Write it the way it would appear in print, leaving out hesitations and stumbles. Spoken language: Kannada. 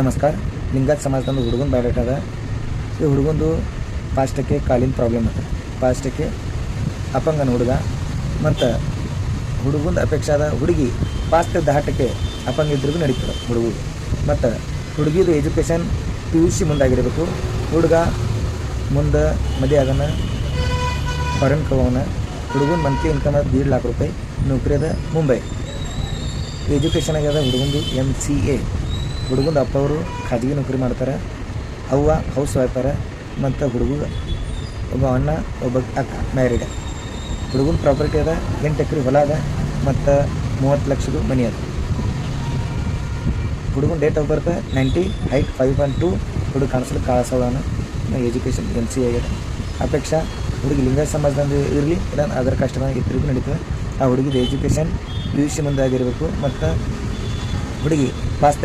ನಮಸ್ಕಾರ. ಲಿಂಗಾಯತ ಸಮಾಜದಂದು ಹುಡುಗನ ಬಯೋಡೇಟಾ ಅದ. ಈ ಹುಡುಗಂದು ಪಾಸ್ಟಕ್ಕೆ ಕಾಲಿನ ಪ್ರಾಬ್ಲಮ್ ಅದ, ಪಾಸ್ಟಕ್ಕೆ ಅಪಂಗನ ಹುಡುಗ ಮತ್ತು ಹುಡುಗಂದು ಅಪೇಕ್ಷೆ ಅದ ಹುಡುಗಿ ಪಾಸ್ಟ್ ದಾಟಕ್ಕೆ ಅಪಂಗ ಇದ್ರಿಗೂ ನಡೀತದೆ ಹುಡುಗಿಗೆ. ಮತ್ತು ಹುಡುಗಿದು ಎಜುಕೇಷನ್ PUC ಮುಂದಾಗಿರಬೇಕು. ಹುಡುಗ ಮುಂದೆ ಮದುವೆ ಆಗೋಣ, ಫಾರಿನ್ ಹೋಗೋಣ. ಹುಡುಗನ ಮಂತ್ಲಿ ಇನ್ಕಮ್ ಅದು 1.5 ಲಕ್ಷ ರೂಪಾಯಿ, ನೌಕರಿ ಅದ ಮುಂಬೈ. ಎಜುಕೇಷನ್ ಆಗ್ಯದ ಹುಡುಗಂದು MCA. ಹುಡುಗಂದು ಅಪ್ಪ ಅವರು ಖಾಸಗಿ ನೌಕರಿ ಮಾಡ್ತಾರೆ, ಅವ್ವ ಹೌಸ್ ವೈಫರ. ಮತ್ತು ಹುಡುಗ ಒಬ್ಬ ಅಣ್ಣ ಒಬ್ಬ ಅಕ್ಕ ಮ್ಯಾರಿಡ್. ಹುಡುಗನ ಪ್ರಾಪರ್ಟಿ ಅದ 8 ಎಕರೆ ಹೊಲ ಅದ ಮತ್ತು 30 ಲಕ್ಷದ ಮನಿ ಅದ. ಹುಡುಗನ ಡೇಟ್ ಆಫ್ ಬರ್ತ್ 90, ಹೈಟ್ 5.2, ಹುಡುಗ ಕಾಣಿಸಲು ಕಾಳಸವನ. ಎಜುಕೇಷನ್ MCA ಆಗ್ಯದ. ಅಪೇಕ್ಷಾ ಹುಡುಗಿ ಲಿಂಗಾಯತ ಸಮಾಜದಂದು ಇರಲಿ, ಇಲ್ಲ ಅದರ್ ಕಾಸ್ಟ್ ಇದ್ರಿಗೂ ನಡೀತದೆ. ಆ ಹುಡುಗಿದ ಎಜುಕೇಷನ್ PUC ಮುಂದಾಗಿರಬೇಕು. ಮತ್ತು ಹುಡುಗಿ ಪಾಸ್ಟ್